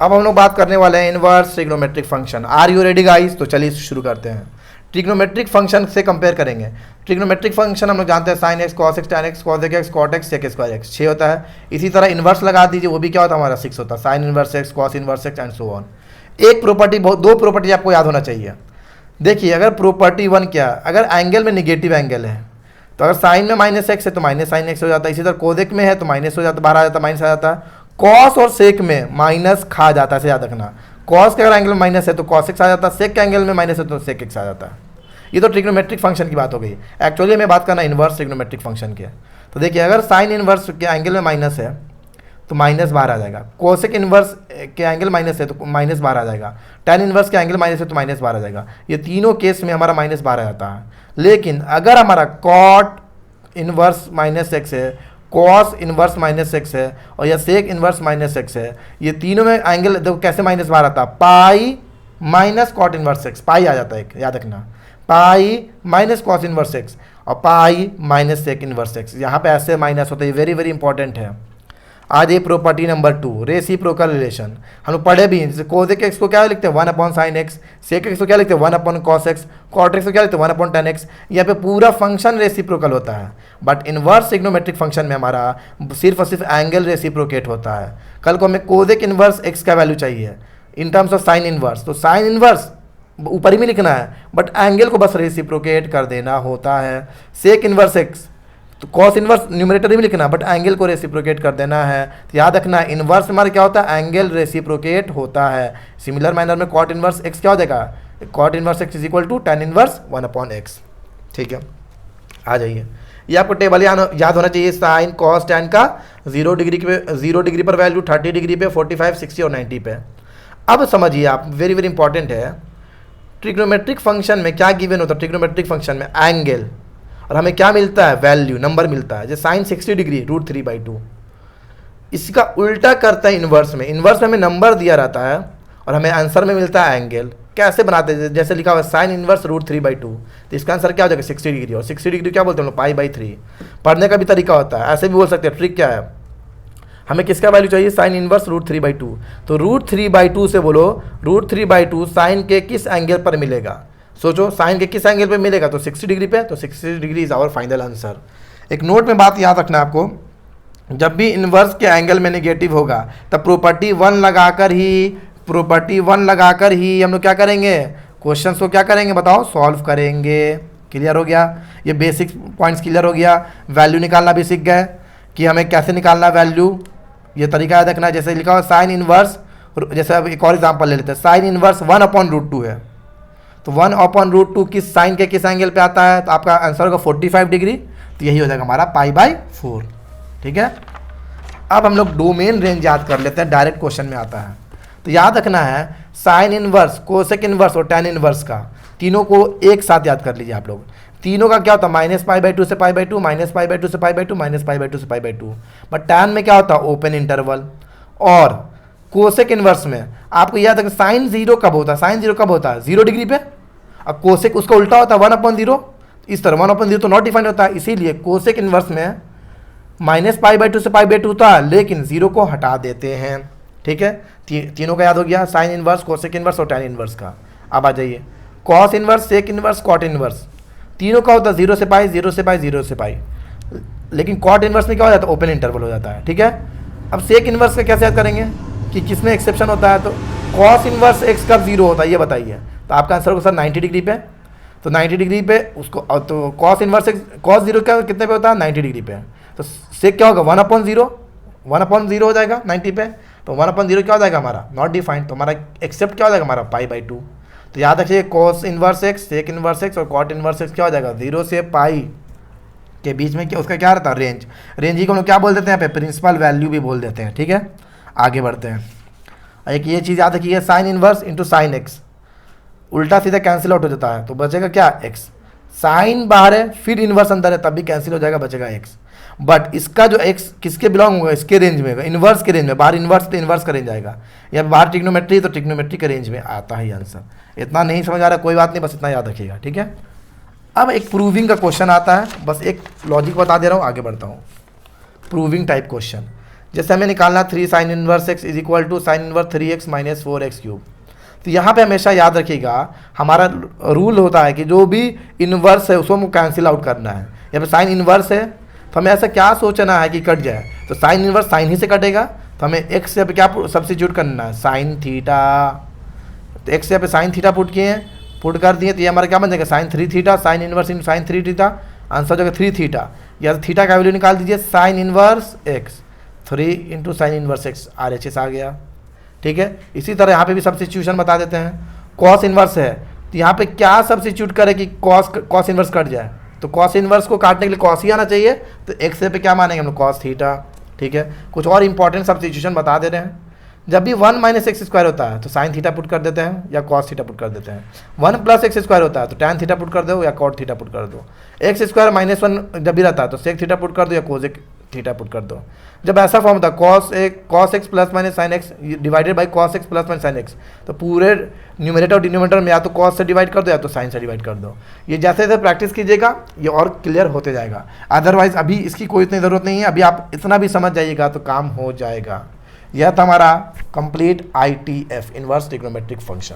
अब हम लोग बात करने वाले हैं inverse trigonometric function. Are you ready guys? तो चलिए शुरू करते हैं। ट्रिग्नोमेट्रिक फंक्शन से कंपेयर करेंगे। ट्रिग्नोमेट्रिक फंक्शन हम लोग जानते हैं sine x, cos x, tan x, cos x, cot x, sec square x 6 होता है। इसी तरह इन्वर्स लगा दीजिए, वो भी क्या होता है हमारा 6 होता है। Sign inverse x, cos inverse x and so on. एक प्रॉपर्टी, दो प्रॉपर्टी आपको याद होना चाहिए। देखिए अगर प्रॉपर्टी 1 क्या, अगर एंगल में निगेटिव एंगल है तो अगर साइन में माइनस एक्स है तो माइनस साइन एक्स हो जाता है। इसी तरह कोसेक में है तो माइनस हो जाता है, बाहर आ जाता है, माइनस आ जाता है। कॉस और सेक में माइनस खा जाता है, इसे याद रखना। कॉस के अगर एंगल में माइनस है तो कॉस एक्स आ जाता है, सेक के एंगल में माइनस है तो सेक एक्स आ जाता है। ये तो ट्रिग्नोमेट्रिक फंक्शन की बात हो गई। एक्चुअली मैं बात करना इन्वर्स ट्रिग्नोमेट्रिक फंक्शन की है। तो देखिए अगर साइन इन्वर्स के एंगल में माइनस है तो माइनस बाहर आ जाएगा। कोसेक इन्वर्स के एंगल माइनस है तो माइनस बाहर आ जाएगा। टैन इन्वर्स के एंगल माइनस है तो माइनस बाहर आ जाएगा। ये तीनों केस में हमारा माइनस बाहर आ जाता है। लेकिन अगर हमारा कॉट इन्वर्स माइनस एक्स है, कॉस इन्वर्स माइनस एक्स है और या सेक इन्वर्स माइनस एक्स है, ये तीनों में एंगल देखो कैसे माइनस बाहर आता है। Pi minus cot inverse x, pi आ जाता है एक, याद रखना। Pi minus cos inverse x और pi minus sec inverse x, यहाँ पे ऐसे माइनस होता है। वेरी वेरी इंपॉर्टेंट है। आज ये प्रॉपर्टी नंबर 2 रेसिप्रोकल रिलेशन हम लोग पढ़े भी। कोसेक एक्स को क्या लिखते हैं 1 upon sine x, sec x को क्या लिखते हैं 1 upon cos x, cot x को क्या लिखते हैं 1 अपॉन टैन एक्स। यहाँ पे पूरा फंक्शन रेसिप्रोकल होता है। बट इन्वर्स ट्रिग्नोमेट्रिक फंक्शन में हमारा सिर्फ और सिर्फ एंगल रेसिप्रोकेट होता है। कल को हमें कोसेक इन्वर्स एक्स का वैल्यू चाहिए in terms of sine inverse, तो साइन इन्वर्स ऊपर ही में लिखना है बट एंगल को बस रेसिप्रोकेट कर देना होता है। सेक इन्वर्स एक्स तो कॉस इन्वर्स न्यूमरेटर में लिखना बट एंगल को रेसिप्रोकेट कर देना है। तो याद रखना इन्वर्स में हमारा क्या होता है, एंगल रेसिप्रोकेट होता है। सिमिलर मैनर में कॉट इन्वर्स एक्स क्या हो जाएगा, cot inverse x is equal to tan inverse 1 upon x. ठीक है, आ जाइए। ये आपको टेबल याद होना चाहिए। साइन कॉस टैन का 0 डिग्री पर वैल्यू, 30 डिग्री पे, 45, 60 और 90 पे। अब समझिए आप, वेरी वेरी इंपॉर्टेंट है। ट्रिग्नोमेट्रिक फंक्शन में क्या गिवन होता है, ट्रिग्नोमेट्रिक फंक्शन में एंगल और हमें क्या मिलता है, वैल्यू, नंबर मिलता है। जैसे साइन 60 डिग्री √3/2, इसका उल्टा करता है इन्वर्स में। इन्वर्स में हमें नंबर दिया रहता है और हमें आंसर में मिलता है एंगल। कैसे बनाते हैं, जैसे लिखा हुआ है साइन इन्वर्स √3/2, तो इसका आंसर क्या हो जाएगा 60 डिग्री। और 60 डिग्री क्या बोलते हैं हम लोग, π/3। पढ़ने का भी तरीका होता है, ऐसे भी बोल सकते हैं। ट्रिक क्या है, हमें किसका वैल्यू चाहिए, साइन इन्वर्स √3/2। तो √3/2 से बोलो √3/2 साइन के किस एंगल पर मिलेगा। सोचो साइन के किस एंगल पे मिलेगा, तो 60 डिग्री पे, तो 60 degree is our final answer. एक नोट में बात याद रखना आपको, जब भी इन्वर्स के एंगल में नेगेटिव होगा तब प्रॉपर्टी 1 लगाकर ही हम लोग क्या करेंगे, क्वेश्चन को क्या करेंगे बताओ, सॉल्व करेंगे। क्लियर हो गया, ये बेसिक पॉइंट्स क्लियर हो गया। वैल्यू निकालना भी सीख गए कि हमें कैसे निकालना वैल्यू, ये तरीका याद रखना। जैसे लिखा हुआ साइन इन्वर्स, जैसे अब एक और एग्जाम्पल ले लेते हैं। साइन इन्वर्स 1 अपॉन √2 है, तो 1 अपॉन √2 किस साइन के किस एंगल पे आता है, तो आपका आंसर होगा 45 डिग्री। तो यही हो जाएगा हमारा π/4। ठीक है, अब हम लोग डोमेन रेंज याद कर लेते हैं, डायरेक्ट क्वेश्चन में आता है। तो याद रखना है साइन इन्वर्स, कोसेक इन्वर्स और टैन इन्वर्स का, तीनों को एक साथ याद कर लीजिए आप लोग। तीनों का क्या होता है, -π/2 से π/2, -π/2 से π/2, -π/2 से π/2। बट टैन में क्या होता है, ओपन इंटरवल। और कोसेक इन्वर्स में आपको याद है साइन 0 कब होता है, साइन 0 कब होता है 0 डिग्री पे। अब कोसेक उसका उल्टा होता है 1/0, इस तरह 1/0 तो नॉट डिफाइंड होता है। इसीलिए कोसेक इन्वर्स में -π/2 से π/2 होता है, लेकिन 0 को हटा देते हैं। ठीक है, तीनों का याद हो गया, साइन इन्वर्स, कोसेक इन्वर्स और टैन इन्वर्स का। अब आ जाइए cos inverse, sec inverse, cot inverse, तीनों का होता है 0 से π, 0 से π, 0 से π। लेकिन कॉट इन्वर्स में क्या हो जाता है, ओपन इंटरवल हो जाता है। ठीक है, अब सेक इन्वर्स का कैसे याद करेंगे कि किसमें एक्सेप्शन होता है, तो कॉस इन्वर्स एक्स कब 0 होता है ये बताइए। तो आपका आंसर होगा सर 90 डिग्री पे। तो 90 डिग्री पे उसको, तो कॉस इन्वर्स एक्स, कॉस 0 क्या कितने पे होता है, 90 डिग्री पे। तो सेक क्या होगा 1/0 हो जाएगा 90 पे। तो 1/0 क्या हो जाएगा हमारा, नॉट डिफाइंड। तो हमारा एक्सेप्ट क्या हो जाएगा हमारा π/2। तो याद रखिए cos inverse x, sec inverse x और कॉट इन्वर्स एक्स क्या हो जाएगा, 0 से π के बीच में क्या उसका क्या रहता है, रेंज। रेंज ही को हम लोग क्या बोल देते हैं यहाँ पे, प्रिंसिपल वैल्यू भी बोल देते हैं। ठीक है, आगे बढ़ते हैं। एक ये चीज़ याद रखिए, sign inverse into sine x उल्टा सीधा कैंसिल आउट हो जाता है, तो बचेगा क्या, एक्स। साइन बाहर है फिर इन्वर्स अंदर है तब भी कैंसिल हो जाएगा, बचेगा एक्स। बट इसका जो एक्स किसके बिलोंग होगा, इसके रेंज में होगा, इन्वर्स के रेंज में। बाहर इन्वर्स तो इन्वर्स का रेंज आएगा, या बाहर ट्रिग्नोमेट्री तो ट्रिग्नोमेट्री के रेंज में आता है आंसर। इतना नहीं समझ आ रहा कोई बात नहीं, बस इतना याद रखिएगा। ठीक है, अब एक प्रूविंग का क्वेश्चन आता है, बस एक लॉजिक बता दे रहा हूँ, आगे बढ़ता हूँ। प्रूविंग टाइप क्वेश्चन, जैसे हमें निकालना 3 sine inverse x is equal to sine inverse 3x minus 4x cube. तो यहाँ पे हमेशा याद रखिएगा हमारा रूल होता है कि जो भी इन्वर्स है उसको हमको कैंसिल आउट करना है। यहाँ पे साइन इन्वर्स है तो हमें ऐसा क्या सोचना है कि कट जाए, तो साइन इन्वर्स साइन ही से कटेगा, तो हमें एक्स से क्या सब्स्टिट्यूट करना है, साइन थीटा। तो एक्स से यहाँ पे साइन थीटा पुट किए हैं, पुट कर दिए, तो ये हमारा क्या बन जाएगा sine 3 theta, sine inverse in sine 3 theta, answer हो जाएगा 3 थीटा। या तो थीटा का वैल्यू निकाल दीजिए, sign inverse x 3 into sine inverse x RHS आ गया। ठीक है, इसी तरह यहाँ पे भी सब्स्टिट्यूशन बता देते हैं। कॉस इनवर्स है तो यहाँ पे क्या सब्स्टिट्यूट करें कि कॉस इनवर्स कट जाए, तो कॉस इनवर्स को काटने के लिए कॉस ही आना चाहिए, तो एक्स पे क्या मानेंगे हम लोग कॉस थीटा। ठीक है, कुछ और इंपॉर्टेंट सब्स्टिट्यूशन बता दे रहे हैं। जब भी 1 माइनस एक्स स्क्वायर होता है तो साइन थीटा पुट कर देते हैं या कॉस थीटा पुट कर देते हैं। 1 प्लस एक्स स्क्वायर होता है तो टैन थीटा पुट कर दो या कॉट थीटा पुट कर दो। एक्स स्क्वायर माइनस 1 जब भी रहता है तो सेक थीटा पुट कर दो या कोसेक थीटा पुट कर दो। जब ऐसा फॉर्म होता है cos x plus minus sine x divided by cos x plus minus sine x, तो पूरे न्यूमरेटर और डिनोमिनेटर में या तो कॉस से डिवाइड कर दो या तो साइन से डिवाइड कर दो। ये जैसे जैसे प्रैक्टिस कीजिएगा ये और क्लियर होते जाएगा, अदरवाइज अभी इसकी कोई इतनी ज़रूरत नहीं है, अभी आप इतना भी समझ जाइएगा तो काम हो जाएगा। यह था हमारा complete ITF inverse trigonometric function.